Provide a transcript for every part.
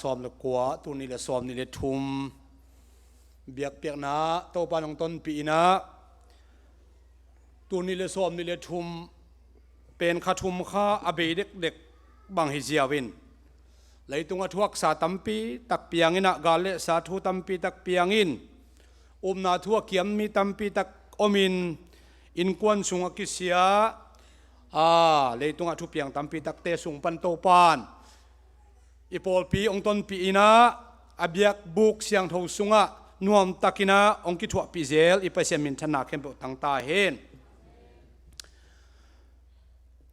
ซ้อมละกัวตัวนี้ละซ้อมนี่ละทุมเบียกเปียกนะโตปานองต้นปีนะตัวนี้ละซ้อมนี่ละทุมเป็นข้าทุมข้าอเบเด็กบางฮิเจียวินเลยตรงอทวกสาตัมปีตักเปียงอินะกาเลสาธุตัมปีตักเปียงอินนาทวกเขียมมีตัมปีตักอมินอินกวนสุงอกิเสียเลยตรงอทุเปียงตัมปีตักเตสุงปันโตปานอีปอลปีองต้นปีนะอเบียกบุกเสียงทงสุงะนวมตักินะองกิทวปีเซลอีเปเซมินชนะเข้มปุตังตาเฮน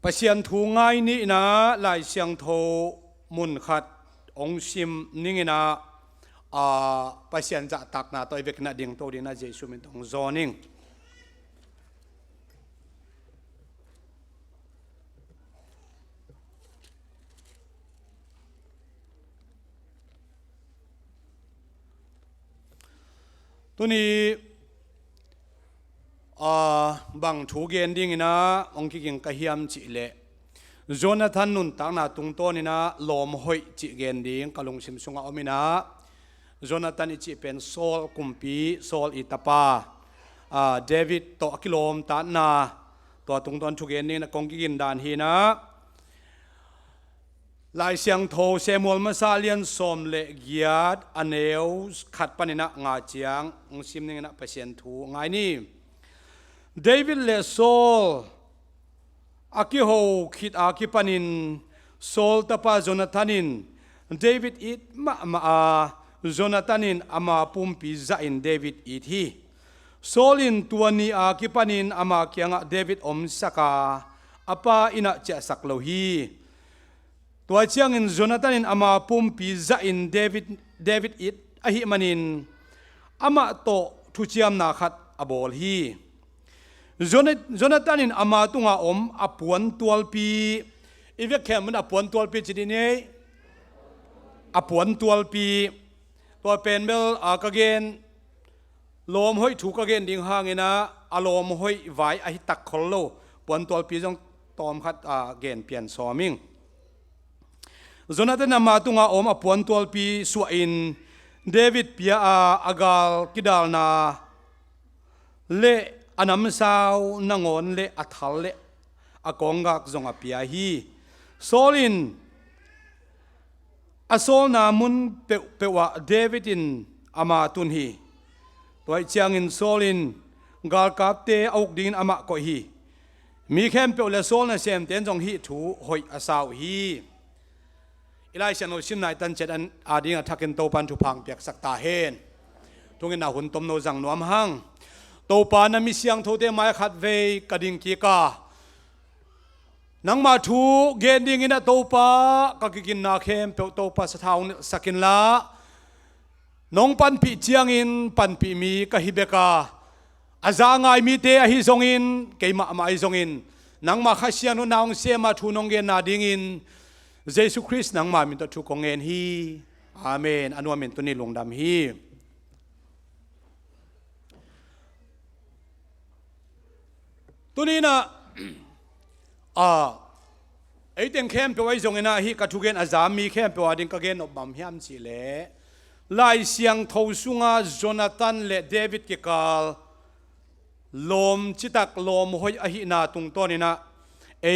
ปเสียนทูง่ายนี่นะลายเสียงโทมุนขัดองซิมนิ่งนะปเสียนจะตักนะตัวเวกนาดิ่งตัวดีนะเจสุมินตองจอนิ่งตัวนี้บางถูกเกณฑ์ดิ่งนะองค์กิงกะเฮียมจิเล่โจนาธานนุนตักนาตุงโตนี่นะลมหอยจิเกณฑ์ดิ่งกะลงซิมซุงอาอมินะโจนาธานอิจิเป็นโซลกุมปีโซลอิตาปาเดวิดโตอกิโลมตานาตัวตุงตอนถูกเกณฑ์ดิ่งนะกองกินดานฮีนะลายเสียงโทเซมวลมาซาเลียนสมเลกียดอเนลขัดปนินะงาเจียงองซิมนี่นะเปเซียนทูไงนี่เดวิดเลโซลอากิโฮคิดอากิปนินโซลตาปาโจนาธานินเดวิดอิดมาโจนาธานินอามาปุ่มปิซาอินเดวิดอิดฮีโซลินตัวนี้อากิปนินอามาเกียงเดวิดอมสักาอาปาอินะเจสักโลฮีตัวเชียงอินโจนาธานินอามาปุ่มปิซาอินเดวิดอิดอหิมันินอามาโตทุเชียมนาขัดอบอลฮีโจนาธานินอามาตุงอาอมอปวนตัวปีอีเวกแคมมันอปวนตัวปีจีดีนี้อปวนตัวปีตัวเป็นเบลกะเกนลมห้อยถูกกะเกนดิ่งห่างเงนะอารมณ์ห้อยไหวอหิตักคนโลปวนตัวปีจงตอมคัดเกนเปลี่ยนสอมิงโจนาธานอามาตุงอาอมอปวนตัวปีสวอินเดวิดเปียอากาลกิดาลนาเลอันนั้นสาวนงอนเละอัฐเละอากงกักจงอภิยาฮีโซลินอโซลนามุนเปว่าเดวิดินอามาตุนฮีตัวเชียงอินโซลินกาลกับเตออกดินอามาก็ฮีมีแค่เปเลโซลนะเซมเต็นจงฮีถูหอยอาสาวฮีอีไลชันโอชิมนายตันเจดันอาดิงทักเกนโตปันทุพังเปียกสักตาเฮนทุกินนาหุ่นตมโนจังนวมหังโตปานามิเสียงโทเตไม้ขัดเวกระดิ่งกีกานังมาทูเกณฑ์ดิ่งอินะโตปากะกินนาเข้มเปโตปาสะท้าวสักินละน้องปันปีเจียงอินปันปีมีกะฮิเบกาอาจางายมีเตอหิซงอินเกยมาไอซงอินนังมาขัดเสียงนองเสียมาทูนองเกณฑ์นาดิ่งอินเยซูคริสต์นังมามินตทุกองเงินฮีอาเมนอนุอาเมนตัวนี้ลงดำฮีตัวนี้นะไอ้เต็งเข้มไปไว้ตรงนี้นะฮีกระทุกเกนอาจารย์มีเข้มไปว่าดิ้งกระเกนอบบำเฮียมสิเล่ลายเสียงทาวสุงาโจนาธานและเดวิดกิกาลลมจิตักลมหอยอหินาตุงต้นนี่นะไอ้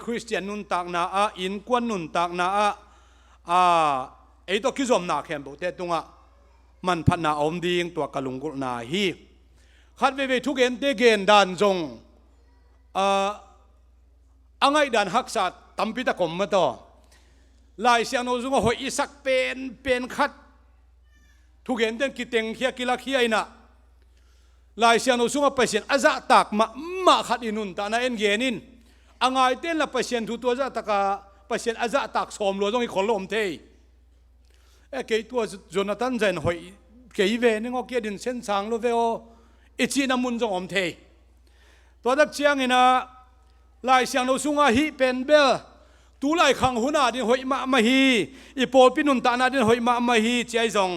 คริสเตียนนุนตักนาอินกวนนุนตักนาไอ้ตัวคิดจอมนาเข้มบอกแต่ตรงมันพัฒนาอมดิ้งตัวกะลุงกุนาฮีขัดเวทุกเกนเตเกนดานจงอังไงดันฮักษาตัมพิตะคมมาต่อลายเสียงโนซุงหอยอิสักเป็นขัดทุกเห็นเดินกิเต็งเขียกิลาเขียนะลายเสียงโนซุงไปเสียนอาจะตักมาขัดอินุนตานาเอ็นเกนินอังไงเต้นละไปเสียนทุตัวจะตะกาไปเสียนอาจะตักสมโลต้องอีขลมเทเกยตัวโจนาธานเจนหอยเกยเวนึงเอาเกียดินเส้นทางโลเวโออิจินามุนจงอมเทตัวดักเชียงนะลายเสียงเราสุงาฮิเป็นเบลตูไลขังหุนาดินหอยมาฮีอีโปลปินุนตานาดินหอยมาฮีเจ้าจง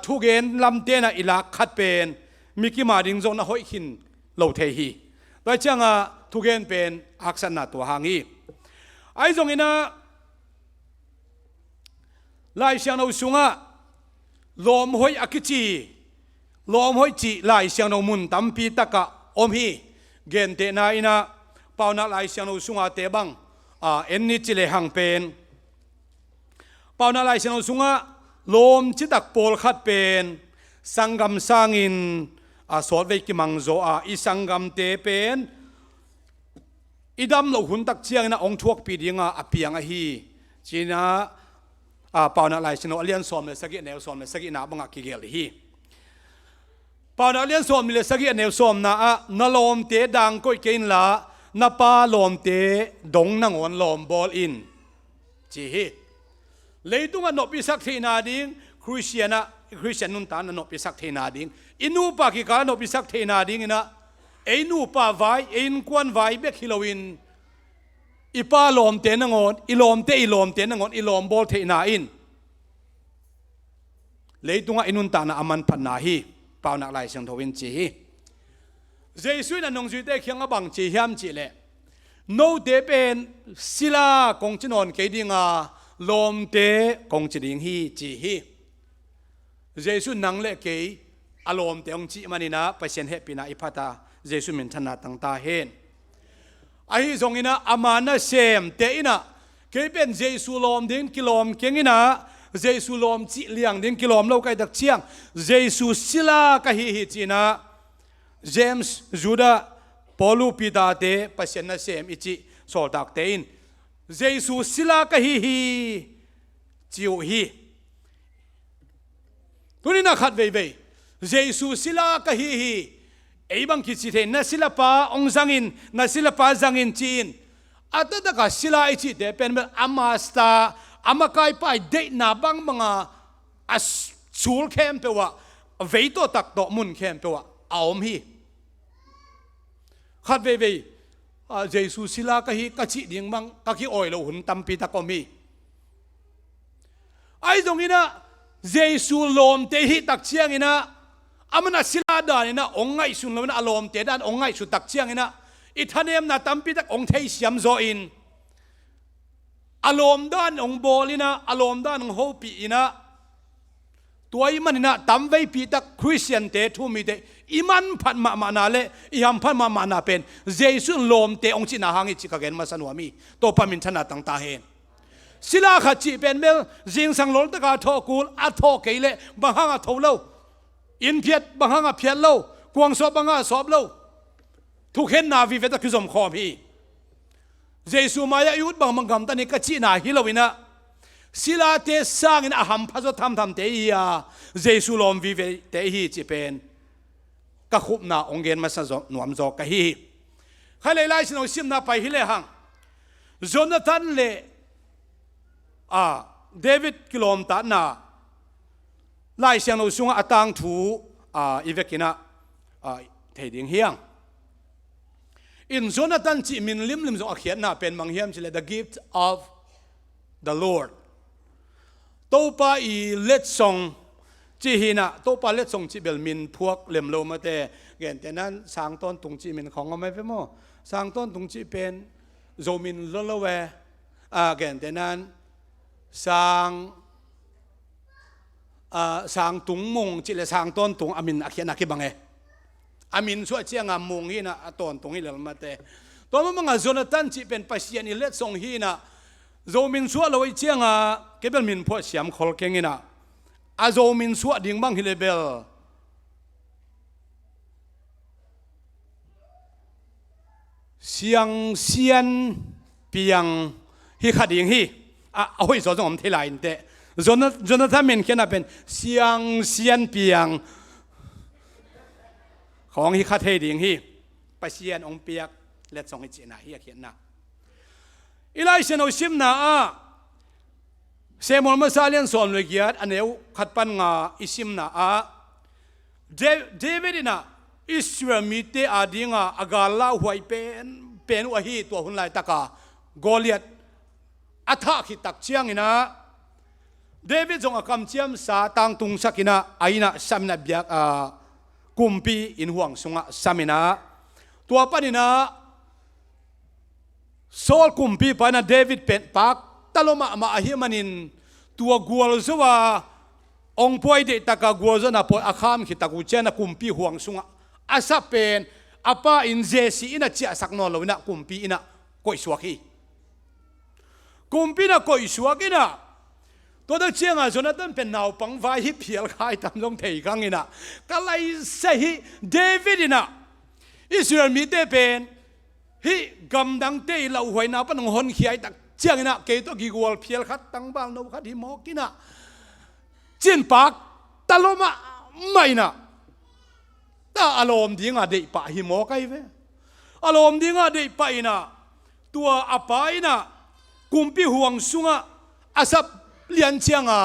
ทุกเกนลำเตนะอิลักขัดเป็นมิกิมาดิงจงนะหอยขินเหล่าเทฮีตัวเชียงทุกเกนเป็นอักษณะตัวหางฮีไอจงอินะ lai siang no sunga lom hoi akichi lom hoi chi lai siang no mun tampi taka om hi gen te na ina pauna lai siang no sunga te bang enni chile hang pen pauna lai siang no sunga lom chitak pol khat pen sangam sangin sot ve ki mangzo i sangam te pen idam lo hun tak chiang na ong thuak pi dinga apiang a hi china pauna lai siang no alian som le sagi neu som le sagi na banga ki gel hi pauna alian som le sagi neu som na na lom te dang koi kein la na pa lom te dong na ngon lom bol in chi hi leitunga no pi sak theina ding Christian nun tan no pi sak theina ding inu pa ki ka no pi sak theina ding ina einu pa vai ein kwan vai bek hilowin ipa lom te na ngon ilom te na ngon ilom bol theina in leitunga inun tan na aman phan na hi pauna lai sang thowin chi hi Jesus na nong te khiang abang chi hiam chi le no te pen sila kong chinon ke dinga lom te kong chiding hi chi hi Jesus nang le ke alom te ong chi manina pasien happy na ipata Jesus min thana tang ta hen ai zongina amana sem te ina ke pen Jesus lom ding kilom kengina Jesus lom chi liang ding kilom lo kai dak chiang Jesus sila ka hi china James Judah Polu pita te pasien na sem ichi sol tak te in Jesus sila ka hi chiu hi tunina khat ve Jesus sila ka hi eibang ki chi the na sila pa ong zangin na sila pa zangin chin atada ka sila ichi te pen amasta amakai pai de na bang mga as sul kem pewa veito tak to mun kem pewa aom hi khat ve Jesus sila ka hi ka chi ding bang ka ki oi lo hun tampi ta ko mi ai dong ina Jesus lom te hi tak chiang ina amana sila dan ina ongai sun lo na alom te dan ongai su tak chiang ina ithanem na tampi tak ong thei siam zo in alom dan ong bolina alom dan ong hopi ina tuai manina tamvei pi tak Christian te thu mi te iman phat ma na le iam phat ma na pen Jesus lom te ong chi na hangi chi ka gen ma sanwami to pamin thana tang ta hen sila kha chi pen mel jing sang lol ta ka tho kul a tho ke le bahanga tho lo in phiat bahanga phiat lo kuang so banga sob lo thu khen na vi ve ta ki zom khom hi Jesus maya yut bang mangam ta ni ka chi na hi lo ina sila te sang in aham phazo tham te ya Jesus lom vi ve te hi chi pen ka khup na ongen ma sa zo nuam zo ka hi khale lai sino sim na pai hi le hang Jonathan le David kilom ta na lai siang lo sunga atang thu ivekina thei ding hiang in Jonathan chi min lim zo akhian na pen mang hiam chile the gift of the Lord topa I let song chi hina topa let song chi bel min phuak lem lo ma te gen te nan sang ton tung chi min khong ma fe mo sang ton tung chi pen zo min lo we gen te nan sang tung mong chi le sang ton tung amin akhian ki bange amin so chianga mong hi na aton tung hi le ma te to mga Jonathan chi pen pasian I let song hi na zo min so lo I chianga kebel min pho siam khol kengina a zo min so ding bang hi le bel siang sian piang hi khading hi hoi zo zong thei lai te Jonathan men kena pen siang sian piang khong hi khat hei ding hi pasian ong piak let song hi china hi khian na ilai seno sim na semol masalian som le giat aneu khat pan nga isim na David ina Israel mi te adinga agala huai pen wa hi to hun lai taka Goliath atha khi tak chiang ina David jong akam chiam sa tang tung sakina aina samna biak kumpi in huang sunga samina tua panina Saul kumpi pana David pen pak taloma ma ahimanin ตัวกัวลสว่าองค์ป่วยเด็กตะกกัวจะน่ะพออาคามขิตะกุเจนะกุมปีห่วงสุงอาซาเป็นอาป้าอินเจสีอินะเจ้าสักนอนเลยนะกุมปีอินะก่อยสวกีกุมปีนะก่อยสวกีนะตัวเด็กเชียงอ่ะส่วนนั้นเป็นนาวปังไฟฮิเพียลขายตามลงเทกังอินะก็เลยเสียเดวิดอินะอิสราเอลมีเตเป็นฮิกำดังเตยเราหวยนาปนงหนเขียตักเชียงอินะเกตัวกิกวลเพียลขัดตั้งบ้านเราขัดหิมอกินะจินปากตลมาไม่นะแต่อารมณ์ดีงาเดปะหิมอไกเวอารมณ์ดีงาเดปะอินะตัวอาปายนะกุมปีห่วงสุงะอาศับเลียนเชียงอ่ะ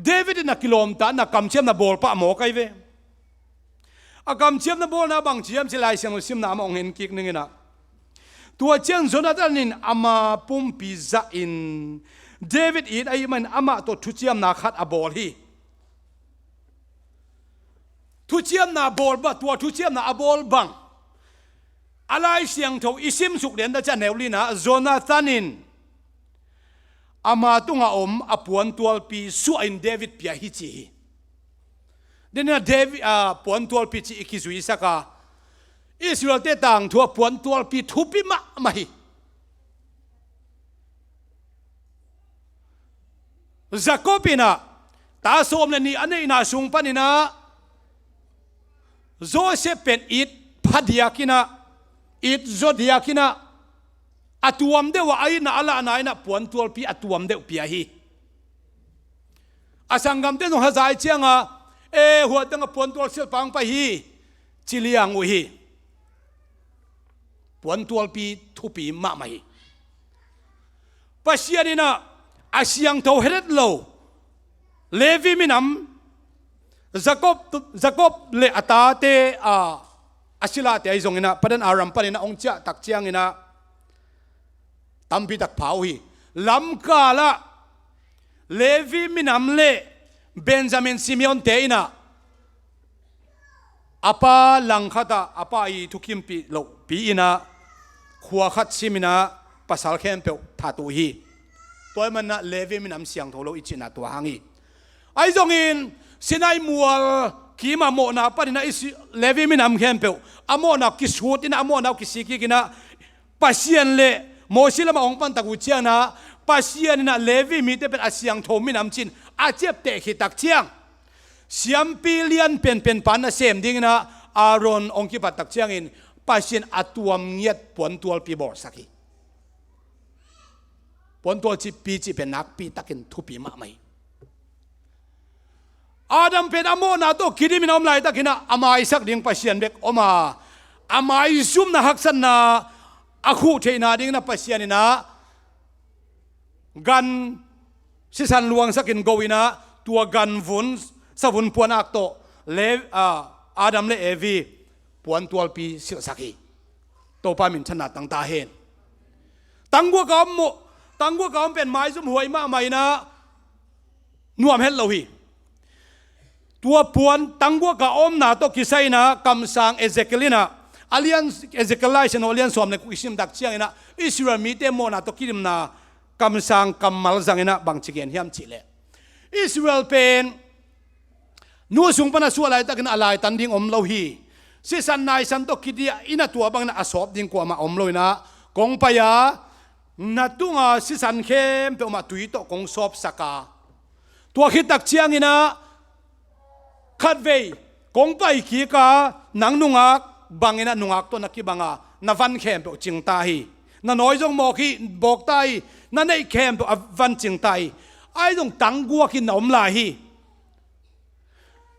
เดวิดนักกิโลมตานักกำเชียมนักบอลปะหมอไกเวอากำเชียมนักบอลนะบางเชียมสิไลเสียงซิมนามองเห็นกิกนึงนะตัวเชียงส่วนนั้นนินอามาปุ่มปีซาอินเดวิดอีดไอ้มันอามาตัวทุเชียมนักขัดอบอลฮีทุเชียมนักบอลบ่ตัวทุเชียมนักอบอลบังอะไรเสียงเท่าอิซิมสุกเด่นแต่จะแนวลีนะโจนาธานินอามาตุงอาอปวนตัวปีสุอินเดวิดปีฮิจิเดี๋ยวนี้เดวิดปวนตัวปีจิกิจุยสักาอิสราเอลเตตังทัวปวนตัวปีทุบิมะมาฮิจักรปีน่ะตาสมเลนี่อันนี้น่าสุงปนินะโจเซฟเป็นอิดพัดยากินะอิดโจดยากินะอัตวมเดว่าไอ้น่ะอะไรน่ะไอ้น่ะปวนตัวปีอัตวมเดวปียฮีอาสังกัมเตนงหาใจเชียงอ่ะหัวตั้งปวนตัวเสียปังไปฮีจิเลียงอุฮีปวนตัวปีทุปีมาไม่ปัสยานี่นะอาเซียงเท่าเฮดโลเลวีมินัมจักรเลอตาเตอาศิลาเตไอซงอินะประเด็นอารัมปันอินะองเจ้าตักเชียงอินะตัมพิตักเผาฮีลำกาละเลวีมินัมเลเบนจามินซิมิออนเตอินะอาปาลังขัดอาปาอีทุกิมปีโลปีอินะขัวขัดซิมินะภาษาเข้มเปลทาตุฮีตัวมันนะเลวีมินัมเสียงโทโลอิจินะตัวหางฮีไอซงอินสินายมัวกีมาโมนาปะนะอิสเลวีมินัมเข้มเปลอโมนากิสูตินะอโมนากิสิกินะปัสยันเลโมซิลมาองปันตะกุเชียนะปัสยันนะเลวีมีแต่เป็นอาเซียงโทมินัมจินอาเจ็บเตะขิตักเชียงเสียมปีเลียนเป็นปันนะเสมดิ้งนะอารอนองคิปัตตักเชียงอินปัสยันอัตัวมเงียดปวนตัวปีบอสักีปวนตัวจีปีจีเป็นนักปีตักินทุปีมาไม่อาดัมเป็นอโมนาโตคิดมินอมไลตักินะอามายสักดิ้งปัสยันเบกอมาอามายซุมนะฮักสันนะอาคูเทนาดิ้งนะปัสยันนะกันสิสันลวงสักินโกวินะตัวกันวุนสวุนปวนอักโตเลอาดัมเลเอวีปวนตัวปีเสียสักีโตปามินชนะตั้งตาเห็นตั้งกัวกอมเป็นไม้สมหวยมาใหม่นะนวมเฮ็ดเราฮีตัวปวนตั้งกัวกอมนะโตกิไซนะคำสั่งเอเซเกลินะอาเลียนเอเซเกลไลเซนอเลียนสวมในกุศิมดักเชียงนะอิสราเอลมีเตโมนะโตกิริมนะคำสั่งคำมัลสังนะบางชิเกนเฮียมจิเลอิสราเอลเป็นนัวสุงปนัสวอะไรตะกันอะไรตันดิ้งอมเราฮีสิสันนายสันโตกิดีอินะตัวบางนะอสอบดิ้งกว่ามาอมเลยนะกงปยานัดตุงาสิสันเข้มเปอมาตุยโตกงสอบสักาตัวขิดตักเชียงอินะขัดเวกงไปขีกาหนังนุงอักบางอินะนุงอักตัวนักกีบางานาวันเข้มเปอจิงตาฮีนาน้อยจงมอกีบอกตายนั่นไอ้เข้มเปอวันจิงตายไอ้จงตังกัวกินอมลาฮี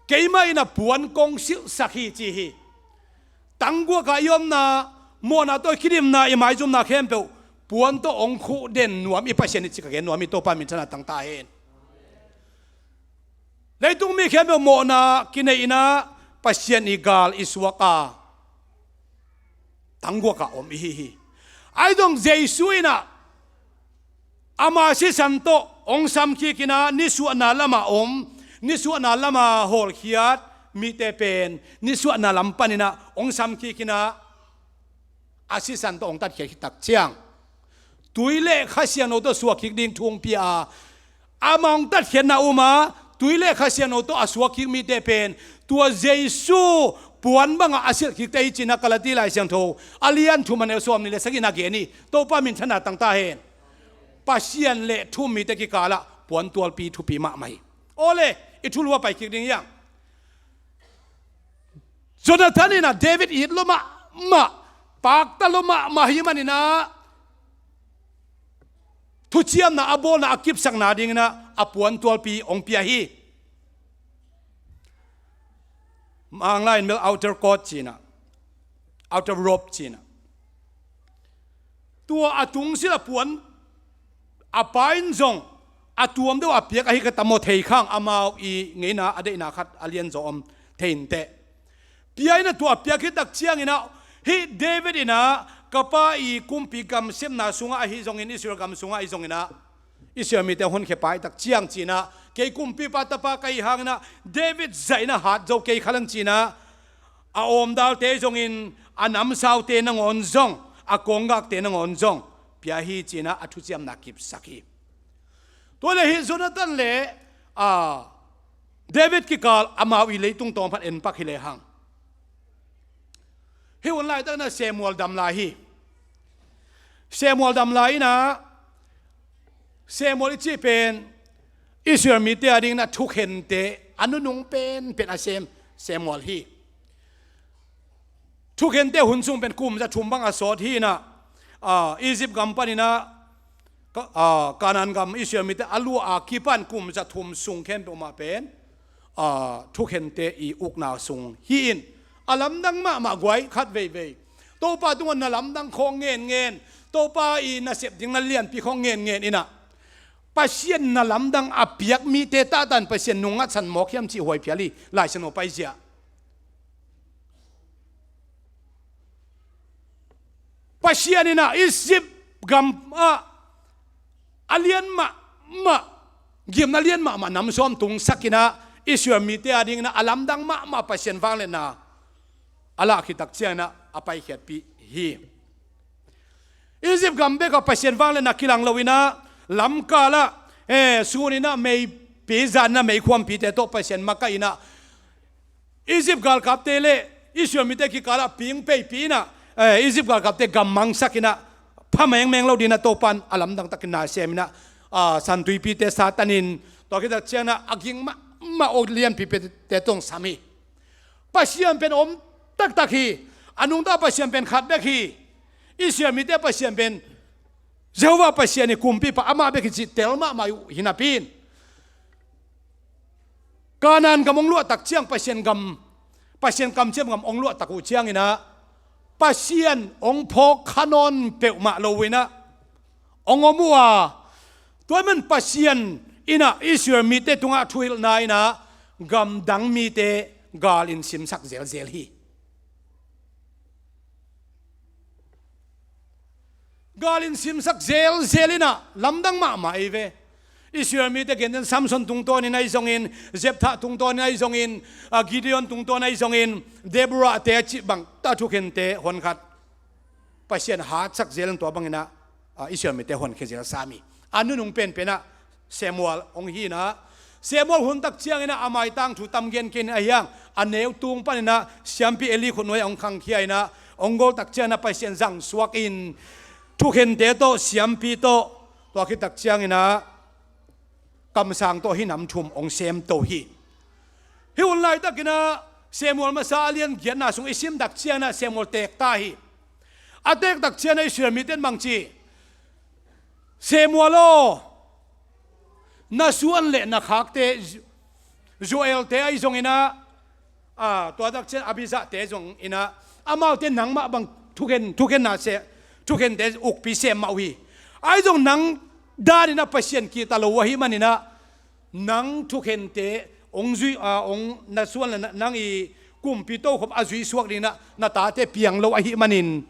เกี่ยไม่นะปวนกงสิสักฮีจีฮีตังกัวกายอมนะโมนาตัวคิดิมนะอีไม้จุมนะเข้มเปอปวนตัวองคุเด่นหนวมอีปัสเซนิจิกเกนหนวมอีโตปามินชนะตั้งตาเห็นเลยตุงมีเข้มเปอโมนากินไอ้นะปัสเซนิกาลอิสวกาตังกัวกาอมฮีไอ้ตรงเจสุยนะอามาสิสันโตองซัมคีกินะนิสุนาลามาอมนิสุนาลามาฮอลขียัดมีเตเป็นนิสุนาลัมปันินะองซัมคีกินะอาสิสันโตองตัดเขียตักเชียงตุยเล่ข้าเสียงโนตัวสวกคิกดิ้งทวงปีอา among tat khen na uma tuile khasian oto aswa ki mi te pen tua jesu puan banga asil ki te china kalati lai siang tho alian thu man som ni le sagina ge ni to pa min thana tang ta hen pasian le thu mi te ki kala puan tual pi thu pi ma mai ole ithulwa pai ki ding yang Jonathan ina David it loma ma pak ta loma mahimanina thu chiam na abo na akip sang na ding na apuan tual pi ong pia hi mang lain mel outer court china outer rope china tua atung sila puan apain zong atuam do apiak ahi ka tamo thei khang amau i ngeina ade na khat alien zom thein te piai na tua piak hi tak chiang ina hi David ina kapa i kumpi kam sem na sunga hi zong in Israel kam sunga i zong ina Israel mi te hon khe pai tak chiang china ke kumpi pa ta pa kai hang na David zaina hat zo ke khalang china a om dal te zong in anam sau te na ngon zong a kongak te na ngon zong pia hi china a thu chiam na kip saki to le hi Jonathan le David ki kal amawi le tung tom phat en pak hi le hang hi won lai ta na Samuel dam lai hi Samuel dam lai na Samuel chi pen Israel mi te ading na thuk hen te anu nung pen asem Samuel hi thuk hen te hun sung pen kum ja thum bang a sot hi na Egypt company na kanan gam Israel mi te alu a kipan kum ja thum sung khem pe ma pen thuk hen te I uk na sung hi in alam dang ma gwai khat ve to pa tungan na lam dang khong ngen to pa I na sep ding na lian pi khong ngen ina pasien na lamdang apiak mi te ta tan pasien nunga chan mok hiam chi hoi phiali lai sano pai zia pasien ina isip gam alien ma gim na alien ma nam som tung sakina Israel mi te ading na alamdang ma pasien wang le na ala ki tak chiang na apai khet pi hi isip gam be ka pasien wang le na kilang lowina lam kala sunina mei pezan na mei khwam pi te to pasien makaina Egypt gal kapte le Israel mi te ki kala ping pe pi na Egypt gal kapte gammang sakina phameng meng lo dina to pan alam dang takina semina santui pi te satanin to ki ta chena aging ma olian pi te tong sami pasien pen om tak hi anung ta pasien pen khat bek hi Israel mi te pasien pen Jehovah pasiani kumpi pa ama be ki telma mayu hinapin kanan gamong lu tak chiang pasien kam chem gam ong lu tak u chiang ina pasien ong phok khanon pe ma lowina ong omua toiman pasien ina Israel mi te tunga thuil na ina gam dang mi te gal in sim sak zel hi galin simsak zelina lamdang ma ive Israel mi te gen Samson tungton in ai zongin Jephthah tungton in ai zongin Gideon tungton ai zongin Deborah te chi bang ta thuken te hon khat pasien hat sak zel to bangina Israel mi te hon khezel sami anu nung pen pena Samuel ong hi na Samuel hun tak chiang ina amai tang thu tam gen ken ayang aneu tung panina siampi eli khunoi ong khang khiai na ongol tak chiang na pasien jang suak in thuken te to siampi to ki tak chiang ina kam sang to hi nam thum ong sem to hi un lai takina Samuel ma salian gian na sung isim dak chiang na Samuel tek ta hi atek tak chiang na Israel mi ten mangchi Samuel na suan le na khak te Joel te ai zong ina to dak chiang Abiza te zong ina amau te nang ma bang thuken na se thuken te uk pi sem mau hi ai jong nang dan ina pasien ki ta lo hi manina nang thuken te ong zui ong na suan nang I kum pi to khop azui suak dina na ta te piang lo hi manin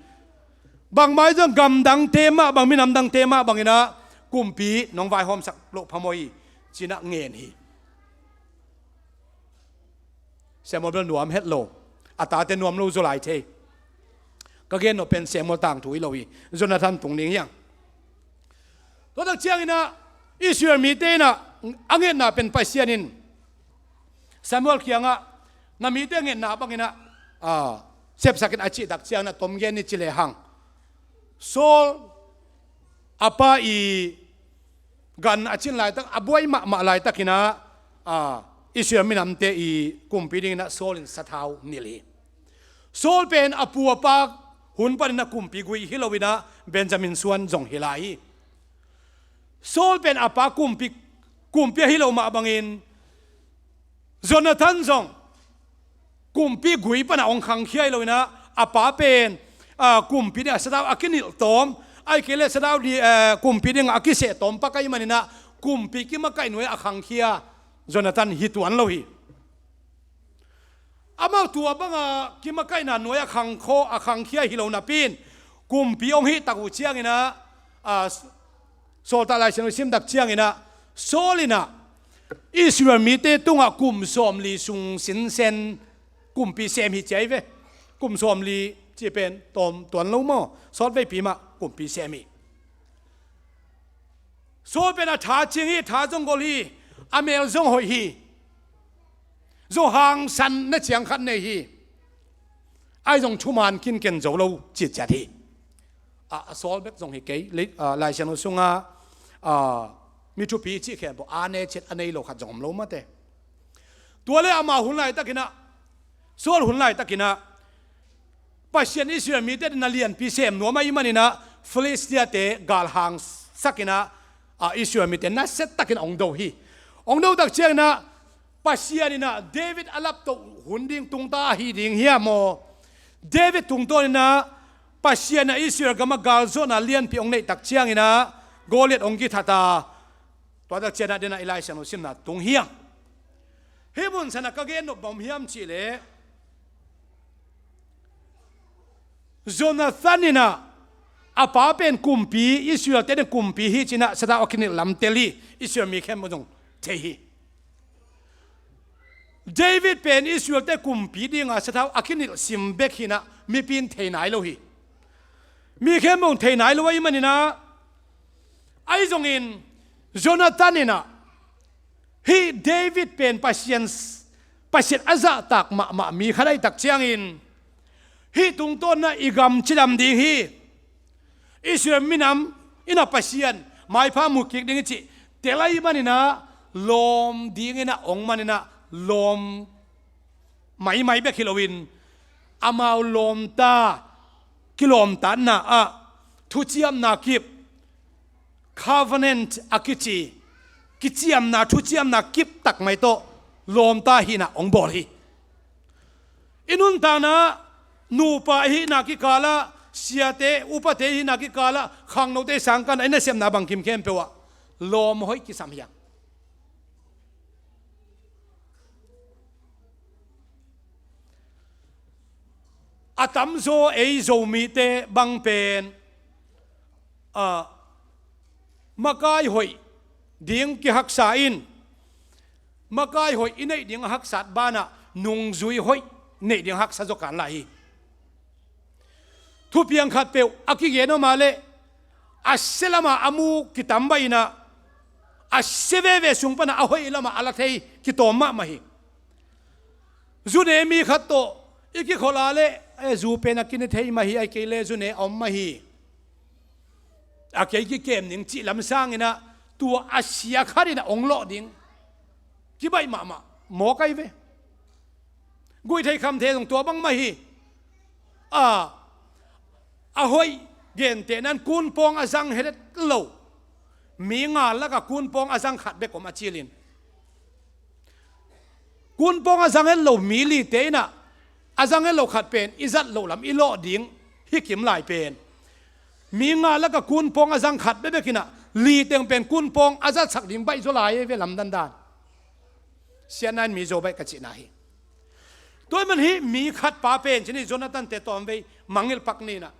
bang mai jong gam dang tema bang minam dang tema bang ina kum pi nong vai hom sak lo phamoi china ngen hi Samuel nuam het lo ata te nuam lo zo lai the ka gen no pen Samuel tang thui lo hi Jonathan tung ning yang to tak chiang ina Israel mi te na อังเงินน่ะเป็นไปเสียนินซามูเอลเขียงอ่ะนามีเด้งเงินน่ะบางเงินน่ะเสพสักอาชีพดักเชียงน่ะต้มเย็นนี่จิเลหังโซลอาปาอีกันอาชินหลายตักอบวยมาหลายตักินะอิสราเอลมินำเตอีกุมปีนี้นะโซลินสะท้าวนิลีโซลเป็นอปัวปากหุ่นปนินะกุมปีกุยฮิโลวินะเบนจามินส่วนจงฮิลายโซลเป็นอปากุมปีฮิโลมาบังอินโจนาธานจงกุมปีกุยปนะองคังเขียฮิโลวินะอปาเป็นกุมปีเนี่ยสะท้าวอากินิลตอมไอ้เกลสะท้าวดีกุมปีเนี่ยอากิเสตอมปากไอ้มันนะกุมปีกิมาไก่หน่วยอาคังเขียโจนาธานฮิตวันโลหิอามาตัวบังกิมาไก่น่ะหน่วยอาคังโคอาคังเขียฮิโลนาปินกุมปีองฮิตักอุเชียงนะโซตาลายเชนซิมดักเชียงนะโซลินะอิสราเอลมีเตตุงกุมสอมลีซุงสินเซนกุมปีเซมฮิใจเวกุมสอมลีจีเป็นตอมตัวนู้มอสอดไว้ปีมากุมปีเซมีโซเป็นอาถาจิงฮีถาจงกอลีอเมลจงหอยฮีจงหางสันนเชียงขันเนฮีไอ้จงชุมานกินเก่งโจโลจิตจัดฮีสอลเบกจงฮิเกย์ลายเชนซุงมีทุปีจิแค่บอกเนเช็ดอันนี้โลขัดจงโลมาเตตัวเล่อามาหุ่นไหลตะกินะโซลหุ่นไหลตะกินะปัจจัยอิสราเอลมีเด็ดนัเลียนพิเศษหนัวมาอิมันนี่นะฟิลิสเตียเตกาลฮังสักินะอิสราเอลมีเด็ดนัเซตตะกินะองดูฮีองดูตักเชียงนะปัจจัยนี่นะเดวิดอัลลับตุหุ่นดิ่งตุงตาฮีดิ่งเฮียโมเดวิดตุงตัวนี่นะปัจจัยนะอิสราเอลก็มากาลโซนัเลียนพิองเนตักเชียงนี่นะโกเลตองกิทัตาตัวตักเชียงนะเดนะอิไลชันอุซิมนะตุงเฮียเฮมุนสนะก็เกนบอมเฮียมชิเลโจนาธานินะอาป้าเป็นกุมปีอิสราเอลเต็นกุมปีฮิจินะสตาอกินิลำเตลีอิสราเอลมีแค่มดงเทฮีเดวิดเป็นอิสราเอลเต็นกุมปีดิ่งสตาอกินิลซิมเบกฮินะมีปีนเทนายโลฮีมีแค่มงเทนายโลวะอิมันนี่นะไอ้จงอินโจนาธานินะฮีเดวิดเป็นปัจเจกอาซาตักมามีใครตักเชียงอินฮีตุงต้นนะอีกำชิดำดีฮีอิสราเอลมินำอินาปัสเซียนไม่พามุกิกดิ้งจิเตลัยมันนี่นะลมดีงินะองมันนี่นะลมไม่เบกิโลวินอามาลมตากิโลมตันนะทุจิยมนากิบ covenant อากิจิกิจิยมนาทุจิยมนากิบตักไม่โตลมตาฮีนะองบอลฮีอินุนตานะนูปะฮีนักิกาลาเสียเตอุปเทฮีนักิกาลาขังโนเตสังกันไอ้เนี่ยเสียมนาบังคิมเข้มเปวะลมหอยกิสามยังอาตัมโซเอโซมีเตบังเป็นมากายหอยดิ่งกิฮักษาอินมากายหอยอินไอดิ่งฮักษาบ้านะนุงจุยหอยในดิ่งฮักษาจกันไหลทุเพียงขัดเปลวอากิเกนมาเลอาเซลมาอามูกิตัมบายนะอาเซเวเวสุงปนะอาหอยละมาอาลักเทกิโตมะมาฮีจุเนมีขัดโตอีกิขลาเลจูเป็นอากินเทยมาฮีไอเกเลจุเนอมมาฮีอาเกกิเกมนิงจิลำสร้างนะตัวอาเซียขารินะองโลดิงกิบายมาหมอไกเวกุยไทยคำเทตรงตัวบังมาฮีอาหอยเกณฑ์เตนั้นกุนปองอาจังเฮดโลมีงานแล้วก็กุนปองอาจังขัดเบกอมาชิลินกุนปองอาจังเฮดโลมีลีเตนะอาจังเฮดโลขัดเป็นอิจัดโลลำอิโลดิงฮิกิมลายเป็นมีงานแล้วก็กุนปองอาจังขัดเบกกินะลีเตงเป็นกุนปองอาจัดสักดิงใบโซลายเวลำดันดานเสียนั้นมีโจใบกระจินาฮีตัวมันฮีมีขัดป่าเป็นชนิดโจนาตันเตตอมเวมังเงลปักนี่นะ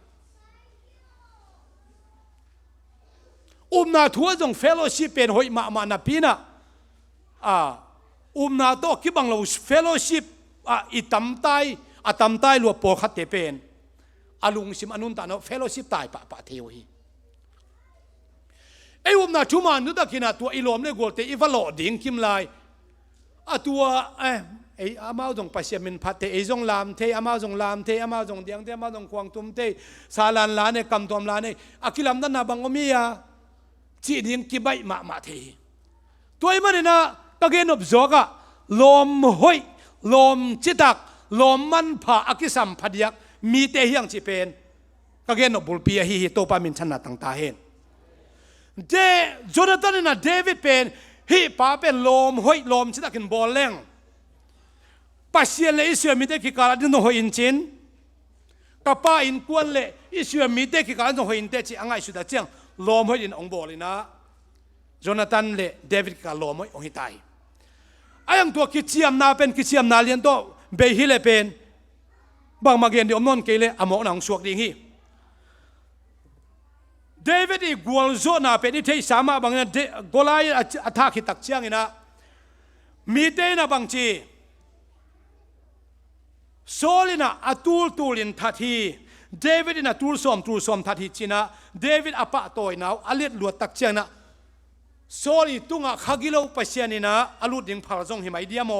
นาทัวจงเฟลโลชิพเป็นหอยมานาปีนะนาโตกิบังเราเฟลโลชิพอิตัมไตลัวปอขัดเตเป็นอาลุงซิมอนุนตาโนเฟลโลชิพตายปะเทวฮี ไอ้ผมน่ะชุมานุตะกินาตัวอีลมเลยกอลเตอีฟลอดิ่งคิมไลตัวไอ้อามาจงปัสยามินพัดเตไอ้จงลามเทอามาจงลามเทอามาจงเดียงเทอามาจงควงตุมเตสาลันลาเนกำตอมลาเนอากิลามนั่นนะบังอมียาจีดิ่งกิบใบมาเทตัวมันนะก็เกณฑ์อบจอกะลมหอยลมจิตักลมมันผ่าอากิสัมพัดยักมีเตยังจีเป็นก็เกณฑ์อบบุลปียฮีโตปามินชนะต่างตาเห็นโจนาธานนะเดวิดเป็นฮีป้าเป็นลมหอยลมจิตักกินบอลเล่งปัสเซียนเลยอิสราเอลมีเด็กที่การดินโนหอินจินกับป้าอินกวนเลยอิสราเอลมีเด็กที่การดินโนหอินเตจิอ่างไอสุดาเจียงลมหอยอินองบอลินะโจนาธานเลยเดวิดกับลมหอยองหิตายไอ้ยังตัวกิจเชียมนาเป็นกิจเชียมนาเลียนตัวเบฮิเลเป็นบางมาเกียนเดียวนนเกลเลยอโมนังสวกดิ่งฮีเดวิดอีกวอลโซนาเป็นอิเทสามาบางเนี่ยกอลายอัฐาขิตักเชียงนะมีเตนะบางจีโซลินะอัตูลินทัทีเดวิดนะตูลสอมทัทีจีนะเดวิดอปะตัวน่าอลิดลวดตักเชียงนะโซลิตุงะขกิโลปัสยานินะอลุดยิงพาราจงหิมายเดียโม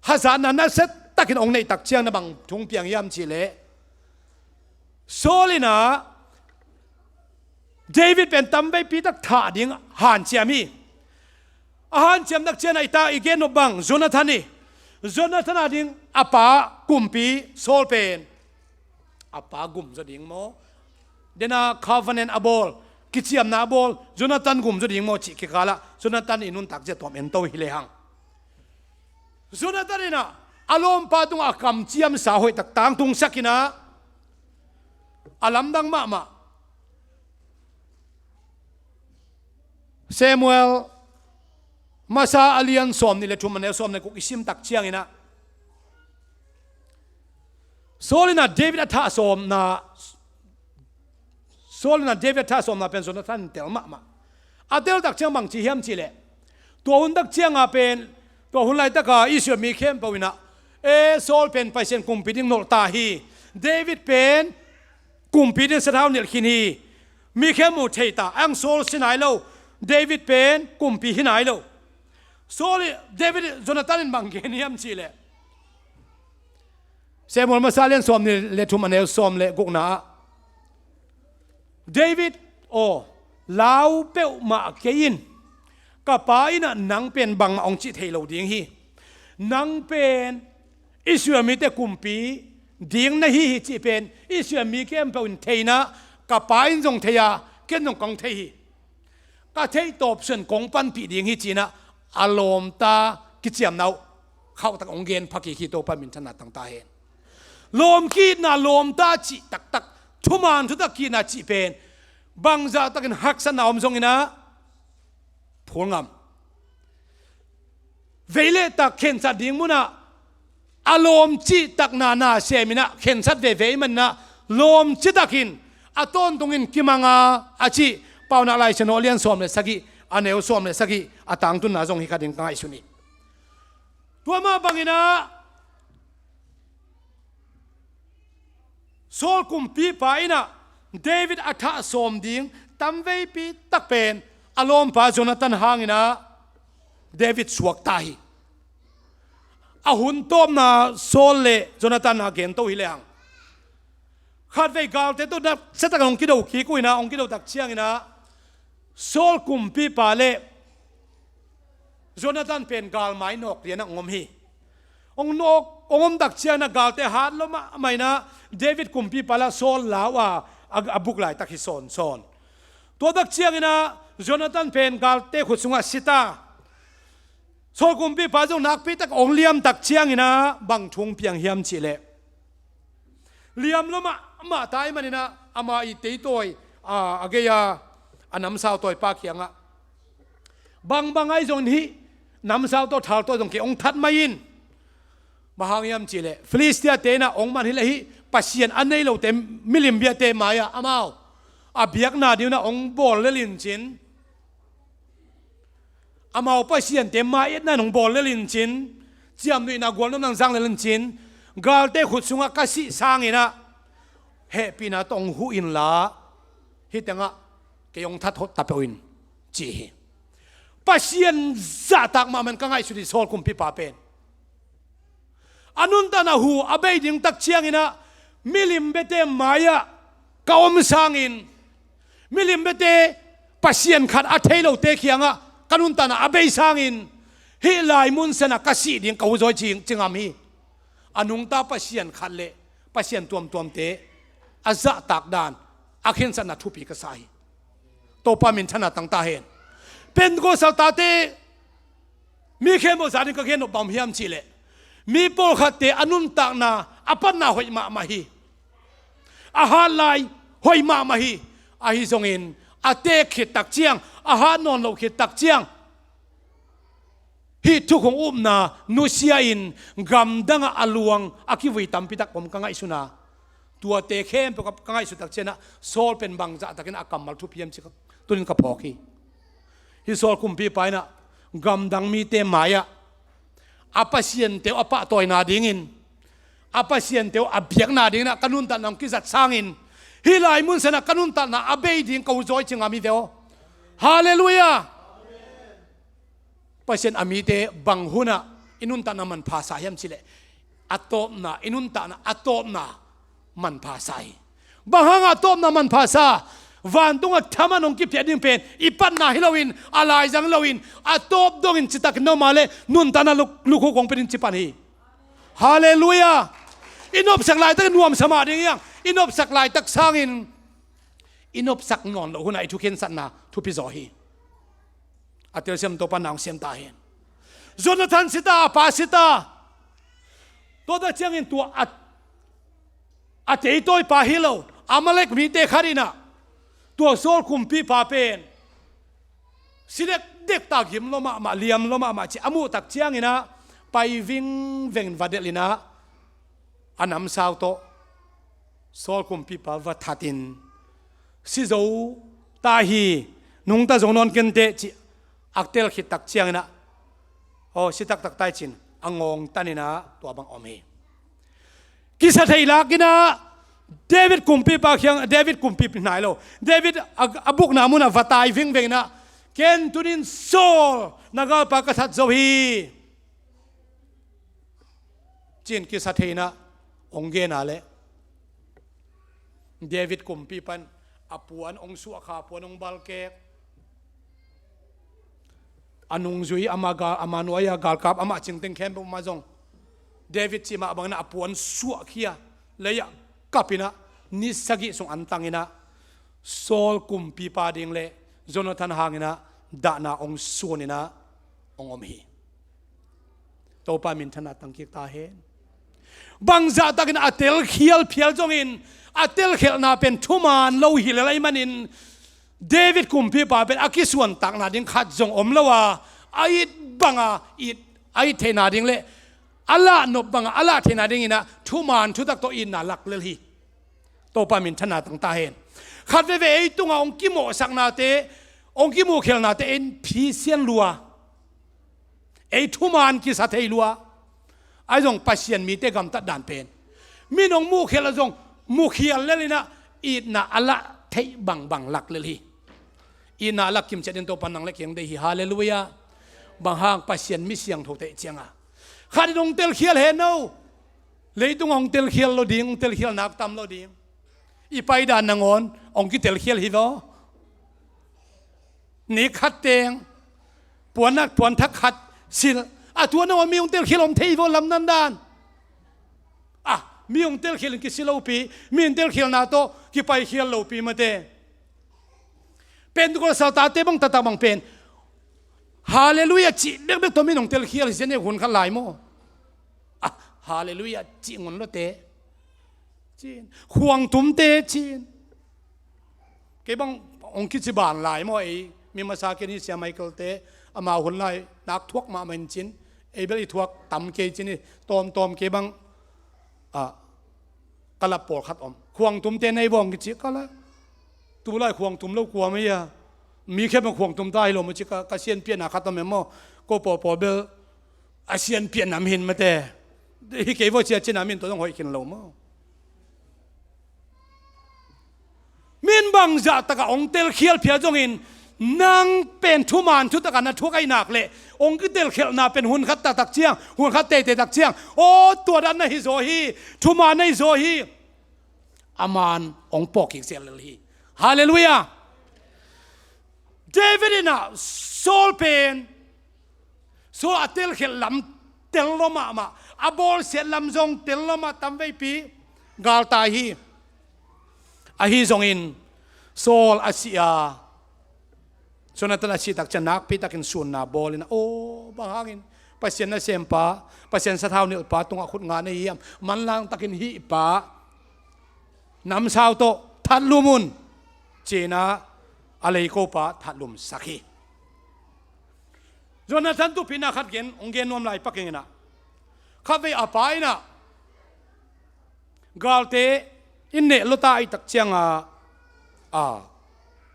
ฮัสานันนัสเซตตักินองในตักเชียงนะบังทุงเปียงยามชิเลโซลินะเดวิดเป็นตั้มไปปีตักถาดิงหันเชียมีหันเชียมตักเชียงในตาอีเกนบังโจนาธานีโจนาธานดิ่งอาปากุมปีโซลเป็นอาปากุมจะดิ่งโมเดน่าคาฟันเนนอบอลกิจยามนาบอลโจนาธานกุมจะดิ่งโมจิกิกาละโจนาธานอินุนตักเจตอมเอ็นโตฮิเลหังโจนาธานนี่นะอารมณ์ปาตุงอากำเจียมสาหอยตักต่างตุงสักินะอลัมดังมาเซมูเอลมาซาอเลียนสอมนี่แหละชุมมันเนี่ยสอมในกุกอิซิมตักเชียงนี่นะโซลินาเดวิดท่าสอมนะโซลินาเดวิดท่าสอมนะเป็นโซนท่านเตลมาอาเตลตักเชียงบางจีเฮียมจีเล่ตัวหุ่นตักเชียงอาเป็นตัวหุ่นไรตักอิสราเอลมีเข้มปวินะโซลเป็นไปเซนกุมปิดิงโนตาฮีเดวิดเป็นกุมปิดิงสถาวเนลคินีมีเข้มมูเทตาอังโซลสินายโลเดวิดเป็นกุมปีหินายโลโซลิเดวิดโจนาธานบังเกนิยมชีเลเซมูเอลมาซาเลียนสอมนี่เลทุมันเอลสอมเลกุกนาเดวิดลาวเป้ามาเกินกับป้ายน่ะนังเป็นบังองจิตเฮโลดิ่งฮีนังเป็นอิสราเอลมีแต่กุมปีดิ่งนะฮีจิเป็นอิสราเอลมีแค่เป็นเทนะกับป้ายจงเทียเกินจงกองเทียก็เทตอบส่วนกองปันปีดิ่งฮีจีนะอารมณ์ตากิจยามนาเข้าตักองเกนพักกิโตปามินชนะต่างตาเห็นลมกีน่ะลมตาจิตักทุมานทุตกีน่ะจิเป็นบางจากตักินหักสนามทรงนะพวงงเวเลตักเข็นสัตดิ่งมุนะอารมณ์จิตักนาเซมินะเข็นสัตเวมันนะลมจิตักินอต้นตรงอินกิมังอาจิเป่านาไลชโนเลียนสอมเลยสักอันเอวสอมเลยสักอาตังตุนนาจงฮิคาดิงกังไอสุนีตัวมาบังอินะโซลกุมปีไปนะเดวิดอัฐสอมดิ่งตั้มเวปีตักเป็นอารมณ์ปาโจนาธานหางอินะเดวิดสวกตายอาหุนต้มนาโซลเลโจนาธานหาเกนโตฮิเลหังขาดไว้กาลเตตุนับเสตกันองกิโดขี้กุยนะองกิโดตักเชียงอินะโซลกุมปีปาเลโจนาธานเป็นกาลไม้นกเรียนงมฮีองนกองตักเชียงนะกาลเตหัดลมาไม่นะเดวิดกุมปีปาลาโซลลาวอาบุกไลตักฮิโซนตัวตักเชียงนะโจนาธานเป็นกาลเตขุดสุงาสิตาโซลกุมปีปาจงนักปีตักองเลียมตักเชียงนะบังทุงเพียงเฮียมชิเลเลียมลมาตายมันนะอามาอีตีตัวอาเกียอันน้ำสาวตัวปากเขียงบางไอ้จงนี้น้ำสาวตัวทาวตัวจงเกี่ยงทัดไม่ยินมาหางยามจีเลฟิลิสเตียเตนะองมันฮิเลฮิปัสเซียนอันนี้เราเต็มมิลิมเบียเตมายาอามาอาเบียกนาเดียวนะองบอลเลลินจินอามาปัสเซียนเต็มมาเอ็ดนั่นองบอลเลลินจินเจียมด้วยนะกวนน้ำนังสังเลลินจินกาลเตขุดสุงกัสิสางอินะเฮปีนะตองหูอินลาฮิตังะ เกี่ยงทัดทดตับอินจีปัสยันจะตักมามันก็ง่ายสุดที่โซลคุมพิปาเป็นอนุนตานาหูอเบยดิงตักเชียงอินะมิลิมเบเตมายะกาวมสางอินมิลิมเบเตปัสยันขัดอัฐเทโลเตเขียงะกันุนตานาอเบยสางอินฮิลายมุนเสนกสีดิงกาวจอยจิงอามีอนุงตาปัสยันขัดเละปัสยันตัวมเตอาจะตักดานอาเข็นสนัดทุปีกษายโตปามินถนัดตั้งตาเห็นเป็นโกสัลตาเตมีเข้มบสาริก็เข้มบอมเฮียมชิเลมีโปลขัดเตอนุนตักนาอปันนาหอยมาฮีอาหารลายหอยมาฮีอาฮิซงอินอาเตขิดตักเจียงอาหารนอนเราขิดตักเจียงฮิทุกของอุ้มนานุเซียอินกำดังอลวงอาคิวิตัมพิตักผมกังไงสุนาตัวเตเข้มกับกังไงสุดตักเจนะโซลเป็นบางจะตักินอากรรมมัลทุเพียมสิครับตัวนี้ก็พอคีฮิโซลคุมพีไปนะกำดังมีเตมายะอาปัสยันเตวอปะตัวนาดิ่งินอาปัสยันเตวอเบียกนาดิ่งนะกันุนตันนังกิจัดสร้างอินฮิลายมุนเสนะกันุนตันนะอเบยดิ่งกูจอยจิงอามีเดียวฮาเลลูยาปัสยันอามีเตบังหุนะอินุนตันนะมันภาษายัมชิเลอัตโตนะอินุนตันนะอัตโตนะมันภาษาบางครั้งอัตโตนะมันภาษาวันตรงอัตมาน้องกิเพียดิงเป็นอีปันนาฮิลาวินอะไรจังลาวินอัตโตบดงอินจิตักโนมาเลนุนตานาลูกของเป็นจิปันฮีฮาเลลูยาอินอบสักลายตักนวมสมาดิยังอินอบสักลายตักสร้างอินอบสักนอนเราคนไหนทุกเห็นสันนาทุกพิจอฮีอัตเตอร์เซมตัวปันนางเซมตาเห็นโจนาธานสิตาปาสิตาตัวตาเจียงอินตัวอัตเตยตัวปาฮิโลอามาเล็กมีเตคารินาตัวโซลคุมพี่พาเป็นสิเด็กตากหิมลมาเลียมลมาจีอามูตักเชียงอินะไปวิ่งเวงวัดเดลินะอันนำสาวโตโซลคุมพี่พาวัดทัดินสิโจตาฮีนุงตาจงนอนกันเตจีอักเตลขิดตักเชียงอินะโอ้สิตักไตจินอังงตันินะตัวบังอเมกิสเทลักินะเดวิดกุมปีปากยังเดวิดกุมปีไหนโลเดวิดอบุกนามุนะวัตายวิ่งเวงนะเกนตุนินโซลนักปากษัตริย์โจฮีจีนกิสัตเทนะองเกนาเลเดวิดกุมปีปันอปวนองสุอาคาปวนองบัลเกอนุงจุยอามานุยากาลกับอามาจิงเต็งเข้มมาจงเดวิดจีมาบังนะอปวนสุอาเคียเลยกับนะนิสกิส่งอันตังอินะโซลกุมปีปาดิงเลโจนาธานหางอินะดานาองส่วนอินะองอมฮีโตปามินธนาตังกิตาเฮนบางจากตักินอัตเตลเขียลเพียลจงอินอัตเตลเขียลนาเป็นทุมานโลหิเลไลมันอินเดวิดกุมปีปาเป็นอากิส่วนตักนาดิงขัดจงอมละว่าไอบังไอเทนาดิงเลอัลลาห์นบบังอัลลาห์เทนาดิงินะทุมานทุตักโตอินนาลักเลฮีโตปามินธนาตั้งตาเห็นขัดเวไอตุงองกิโมสักนาเตองกิโมเขลนาเตเอ็นพีเซียนลัวไอทุมานกิสัตเฮลัวไอจงปัสยันมีเตกัมตัดด่านเป็นมีน้องมูเขลจงมูเขียนเลยนะอีน่าอัลลาห์เทบังลักเลฮีอีน่าลักกิมเจดินโตปันนังเล็กยังได้ฮิฮาเลลูยาบางห้างปัสยันมิเสียงถูกเตะเจียงอ่ะข้าที่ตรงเตลเขียลเห็นเอาเลยตรงองเตลเขียลเราดิ่งเตลเขียลนักตำเราดิ่งอีไปด่านนางอนองกิเตลเขียลฮิโดนี่ขัดเตงปวนนักปวนทักขัดสิลตัวนั้นมีองเตลเขียลอมเทย์วลำนันดานมีองเตลเขียลกิสิลาปีมีองเตลเขียลนาโตกิไปเขียลลาปีมาเตเป็นตัวสาวตาเตบังตาตาบังเป็นฮาเลลูยาจีเด็กๆตัวมีน้องเตลเขียลเสียเนี่ยหุ่นขันลายโมฮาเลลูยาจีงอนโลเตจีนห่วงตุ้มเตจีนเก็บังองคิดสิบานลายโมมีมาซาเกนิเซียไมเคิลเตอามาหุ่นลายนักทวกมาเป็นจีนเบลทวกตำเกจีนี่ตอมเก็บังกะลับปอดขัดห่วงตุ้มเตในวงกิจิกะละตัวไล่ห่วงตุ้มแล้วกลัวไหมยะมีแค่มาห่วงตุ้มได้หรอมันจะกระเซียนเปลี่ยนอาคัตตอมเมโมก็ปอเบลอาเซียนเปลี่ยนน้ำหินมาแต่ที่เกี่ยวกับเชียร์จีนน้ำหินตัวต้องหอยกินเราโมมิน บังจะตะกะองเตลเขียลเพียจงอินนางเป็นทุมานทุตะกันนะทุกไอ้หนักเลยองค์ก็เตลเขียลนาเป็นหุ่นขัดตักเชียงหุ่นขัดเตตักเชียงโอ้ตัวดันนะฮิโซฮีทุมานนะฮิโซฮีอามานองปอกอีกเสียเลยฮีฮาเลลูยาเดวิดน่ะโซลเป็นโซลเตลเขียลลำเตลลมาอับบอลเสียลำจงเตลลมาตั้มไว้ปีกาลตาฮีอาฮีจงอินโซลอาเซียส่วนนั้นสิตักจะนักพิตักินส่วนนาบอลนะโอ้บางหางอินปัสเซนน่ะเซมปะปัสเซนสะเท้าเนื้อปะตรงขุดงานในเยี่ยมมันล่างตักินฮีปะน้ำสาวโตทัดลุมุนเจนะอะไรก็ปะทัดลุมสักฮีส่วนนั้นตุพินาขัดเกณฑ์องเกณฑ์นวมไหลปักเองนะข้าไปอภัยนะกาลเตอินเนลตาไอตักเชียง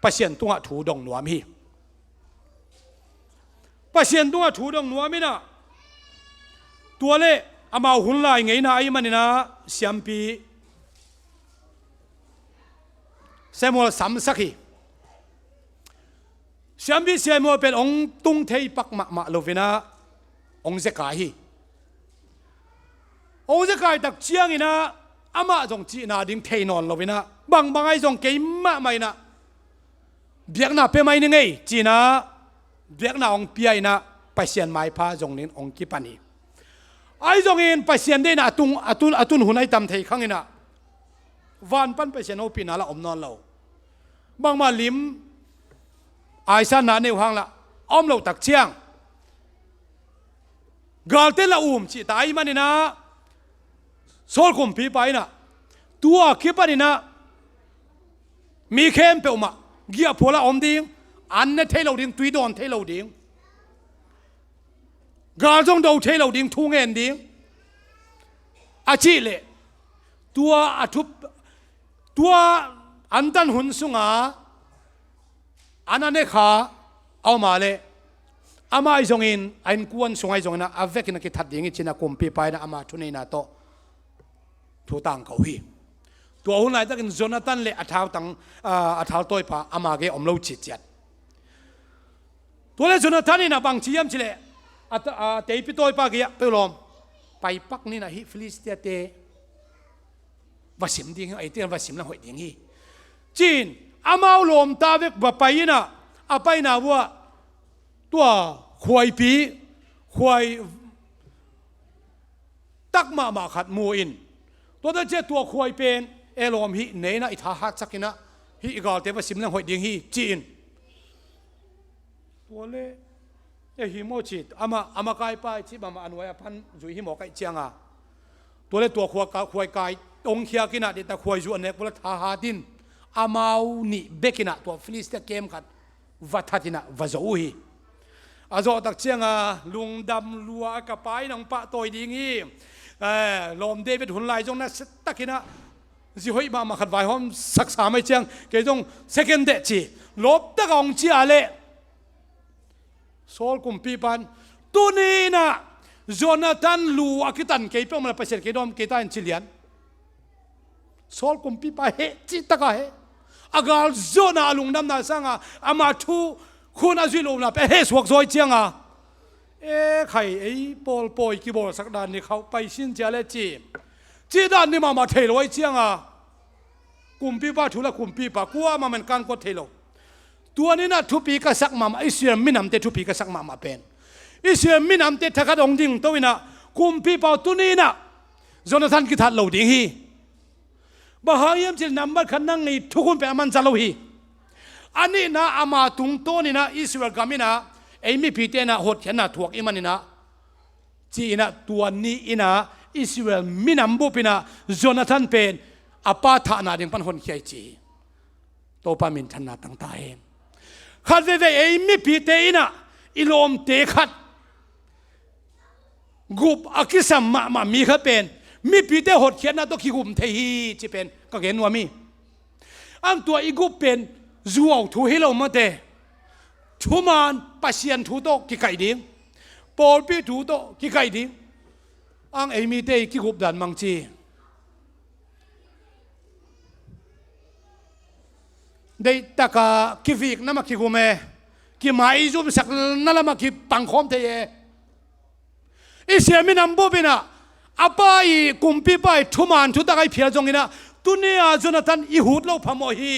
ปัสเซนตัวถูดงนัวมีปัสเซนตัวถูดงนัวมีนะตัวเล่อามาหุ่นลายไงนะไอ้มันนี่นะเสียมปีเซมูลสัมสักฮีเสียมปีเซมูลเป็นองตุงเทยปักมาโลวินะองเซกายฮีองเซกายตักเชียงอีนะอามาจงจีนาดิ้งเทยนอนโลวินะบางไอ้จงเกยมะไม่นะเบียกน่ะเป็นไม่นึงไงจีน่าเบียกน่ะองเปียน่ะไปเสียนไม้พาจงนี้องกิปันีไอ้จงอินไปเสียนได้น่ะตุนหุ่นไอ้ตำเทยข้างนี้น่ะวันปั้นไปเสียนโอปีน่ะละอมนอนเราบางมาลิมไอ้สันน่ะในห้างละอมเราตักเชียงกาลเตละจีตายมันนี่นะโซลคุมปีไปน่ะตัวกิปันีน่ะมีเข้มเปอมาเกียร์พลาอมดิ้งอันนั้นเทเลดิ้งตุยโดนเทเลดิ้งกาจงดูเทเลดิ้งทุ่งเงินดิ้งอาชีเล่ตัวอาทุบตัวอันตันหุ่นสุงาอันนั้นเนี่ยขาเอามาเลยอามาไอจงอินไอ้กวนสุงไอจงอินนะอาเวกินักทัดดิ้งจินะกุมปีไปนะอามาทุนในนาโตทุตังเขาฮีตัวหุ่นไหนตะกินโจนาธานเล่อัฐาวตังอัฐาวตัวป่าอามาเกอมเล่าจิตจัดตัวเล่โจนาธานนี่นะบางทียามชิเล่เตยปิตัวป่าเกียไปลมไปปักนี่นะฮิฟิลิสเตียเตวาสิมดิ้งไอเตียนวาสิมละหอยดิ้งฮีจีนอามาลมตาเวกบไปนะอาไปนะว่าตัวควายปีควายตักมาขัดมูอินตัวนั้นเจ้าตัวควายเป็นเอลอมฮีเนน่ะอิทาฮัดสักนะฮีอีกาลเทวสิมนังหอยดิ้งฮีจีนตัวเล่เอฮิโมจิตอามาไกไปที่มาอันไว้พันจุยฮิโมไกเจียงตัวเล่ตัวควายไก่องเขียกินะเดตควายจุอันเนกบุลทาฮัดินอามาอุนิเบกินะตัวฟิลิสเตียเกมขัดวัฏทินะวะโจฮีอาโจตักเจียงลุงดำลัวกระไปนังปะตัวดิ้งฮีลมเดวิดหุ่นลายจงนั้นตักนะสิหอยมาขัดไว้ห้องสักษาไม่เจียงเกี่ยจงเซคันเดจีลบตะกองจีอะไรโซลกุมปีปันตัวนี้นะโจนาธานลูอากิตันเกี่ยเป็นมันไปเสร็จเกี่ยดอมเกี่ยตาอินชิเลียนโซลกุมปีปะเฮจิตตะกะเฮอากาลโจนาลุงดำนาสังอามาทูคุณอาจิโลนาไปเฮสวกซอยเจียงใครไอ้ปอลปอยกีบอลสักด้านนี่เขาไปสิ้นเจริญจีด้านนี่มาเทลไว้เจียงกุมปีป้าทุละกุมปีป้ากัวมามันการกดเทโลตัวนี้นะทุปีกษักมาอิสราเอลมินำเตทุปีกษักมาเป็นอิสราเอลมินำเตทักดองดิ่งตัวนี้นะกุมปีป้าตัวนี้นะโจนาธานกิทัดเหล่าดิ่งฮีบางอย่างจิลนัมบัดขันนั่งนี่ทุกคนเป็นอามันจะเหล่าฮีอันนี้นะอามาตุงตัวนี้นะอิสราเอลกามินะไอ้มีพิเตนะหดเห็นนะถวกอิมันนี่นะจีนะตัวนี้อินะอิสราเอลมินำบุปินะโจนาธานเป็นอาปาธานาดิ่งพันคนเขียจีโตปามินชนะตั้งตายขัดเวไอ้มีพิเตนะอิลอมเตขัดกุบอากิสัมมามีเขาเป็นมีพิเตหดเขียนนะตัวขี้กุมเทีจีเป็นก็เห็นว่ามีอันตัวอีกุบเป็นจัวถูให้เรามาเตทุมานปัสยันทุโตกิไก่ดิ้งปอลปีทุโตกิไก่ดิ้งอังไอมีเตกิกุบดันมังจี ได้ตะกากิฟิกน้ำมากิกุเมกิมาอิจุมสักนั่นละมากิปังคอมเทเยอิเสียมินัมบุบินะอาไปกุมปีไปทุมานทุตะไกเพียจงอินะตุเนียจนทันอิหุดโลพโมฮี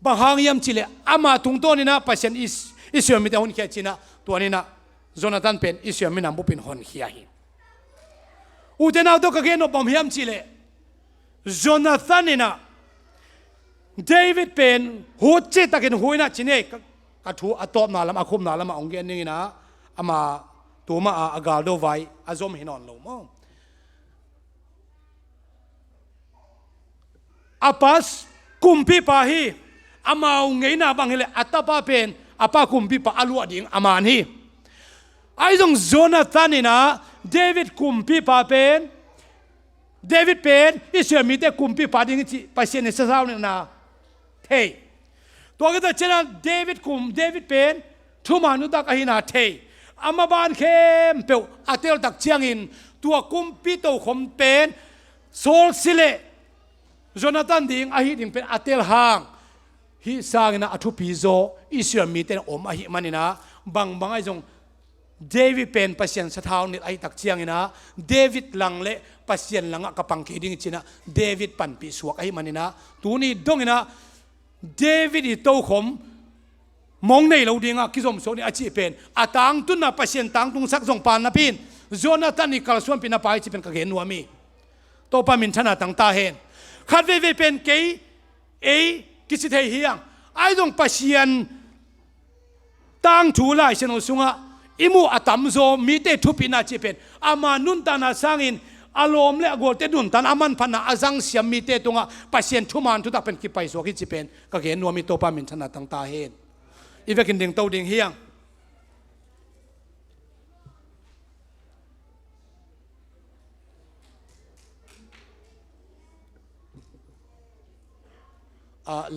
บางหางยามจิเลอามาตุงโตนี่นะปัจจัยอิเสียมิแต่หุ่นเขียจินะตัวนี้นะจนทันเป็นอิเสียมินัมบุเป็นหุ่นเขียฮีอุเทนเอาตัวกเกนอบอมยามจิเลจนทันนี่นะเดวิดเป็นหูเจตะกินหูนะจิเนกกระทูอัตอบนาลมาคุมนาลมาองเกนนี่นะอามาตัวมาอากาโดไวอาจอมหินอนลงมั้งอาปัสกุมพิปาฮีอามาองเงยนาบังเฮเลอัตตาปาเป็นอาปากุมพิปาอลัวดิ่งอามานีไอ้ตรงโจนาธานี่นะเดวิดกุมพิปาเป็นเดวิดเป็นอิสราเอลมีแต่กุมพิปาดิ่งที่ไปเสียในสาวนี่นะเทตัวก็จะเช่นเดวิดกุมเดวิดเป็นทุมานุตักอหินาเทอามาบานเข้มเปียวอาเตลตักเชียงอินตัวกุมพิโตคมเป็นโซลซิเลโจนาธานดิ่งอหิดิ่งเป็นอาเตลหางฮิสางนะอธุปิโซอิสราเอลมีแต่อมอหิมันนะบางไอ้จงเดวิดเป็นปัสยันสะท้าวนี่ไอ้ตักเชียงนะเดวิดหลังเละปัสยันหลังกับปังคีดิ่งจีนะเดวิดปันปีสวกไอ้มันนะตัวนี้ดงนะเดวิดโตขมมองในเราดีงะกิจสมโซนี่อาชีพเป็นอาตังตุนนะปัสยันตังตุงสักสองปานนะพินโจนาธานนี่กาลส่วนเป็นนะไปจีเป็นกะเกนัวมีโตปามินชนะตังตาเห็นขัดเวเป็นเกยกิสิเทียงไอ้ตรงปัสยันตังถูไล่เชนอสุงะอิมูอัตมโซมีเตทุปินาจีเป็นอามานุนตานาสังอินอารมณ์และกอดเตดุนตันอามันพันนาอาจังเสียมีเตตุงะปัสยันทุมานทุตักเป็นกิไปสวกิจีเป็นกะเกนัวมีโตปามินชนะตังตาเห็นอีเวกินดิ่งเต้าดิ่งเฮียง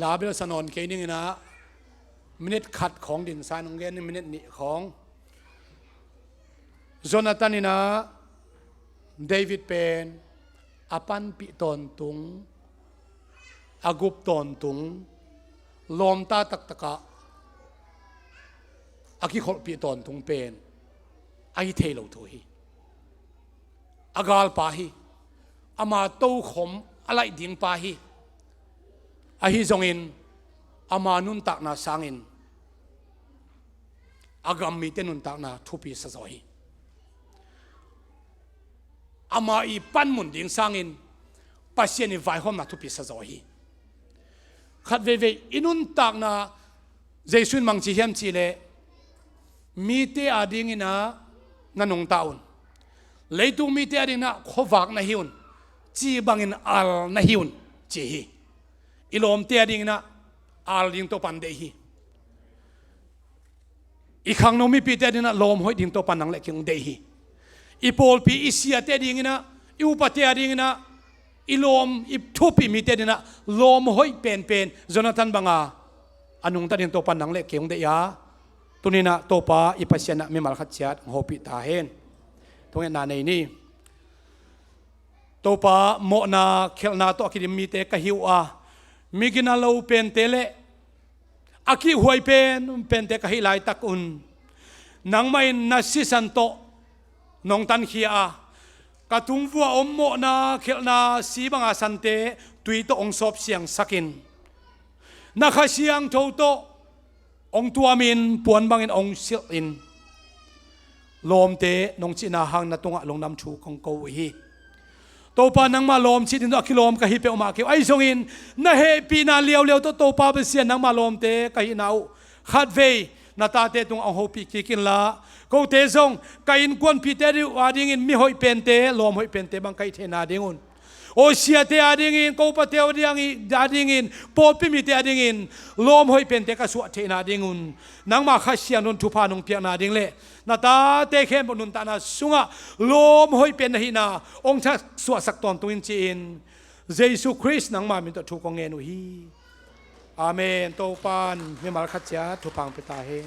ลาเบลสนนเกนิ่งนะมินิทขัดของดินทรายนงเกนมินิทนี่ของโจนาธานนี่นะเดวิดเป็นอปันปิตอนตุงอากุปตอนตุงลอมตาตักตะกะอากิขลปีตอนตุงเป็นไอเทโลทุยอากาลปาฮีอามาโตขมอะไรดิ่งปาฮีอาฮิจงอินอามานุนตักนาสังอินอากามีเตนุนตักนาทุปีสะจอยอามาอีปันมุนดิ่งสังอินปัสเซนิไวหอมนาทุปีสะจอยขัดเวอินุนตักนาเจสุนมังจีเฮมจีเลมีเตอดิ่งอินะนันงตาอุนเลยตูมีเตอดิ่งนะขวักนาฮิอุนจีบังอินอัลนาฮิอุนจีฮีอิลอมเตียดิ่งนะอาลดิ่งโตปันเดฮีอีขังโนมีปีเตียดิ่งนะลมหอยดิ่งโตปันนังเล็กยังเดฮีอีโพลปีอิเซียเตียดิ่งนะอีอุปเตียดิ่งนะอีลมอีทุปีมีเตียดิ่งนะลมหอยเป็นโจนาธานบังอาอนุงตัดดิ่งโตปันนังเล็กยังเดียตุนีนะโตปาอีปัสยานะมีมาลขัดเชียดหัวปีตาเห็นตรงนี้นาในนี้โตปาโมนาเคลนาโตคิดมีเตกะฮิวอามีกินาลูเป็นเตเลอากิหวยเป็นเตกะฮิไลตักอุนนังไม่นัสิสันโตนองตันขีอากระทุงวัวอมโมนาเขลนาสีบังอาสันเตตุยโตองศพเสียงสักินนักเสียงโตโตองตัวมินปวนบังอินองเสียอินลมเตนองจินาหังนาตงะลงน้ำชูของโกฮีโตปานังมาลมชิดอินตัวกิโลมกะฮิเปอมาเกไอซงอินนะเฮปีนาเลียวโตปาเปเซียนนังมาลมเตกะฮินาวขัดเวนาตาเตตุงเอาโฮปีกิกินละกูเตซงกะอินกวนพีเตริวาดิงอินมีหอยเป็นเตลมหอยเป็นเตบังไกเทนาดิงอุนโอเชียเตอาดิงอินกูปะเตอดิงอินปอปิมิเตอาดิงอินลมหอยเป็นเตกะสวะเทนาดิงอุนนังมาขัดเสียนุนทุพานงเปียนาดิงเลนาตาเตเข็มบนุนตานาสุงะลมหอยเป็นหินาองค์ชักสวดสักตอนตุนจีนเยซูคริสต์นังมามิตรทุกองเงินุฮีอาเมนโตปานมีมาขัดเสียทุพังเปตาเฮง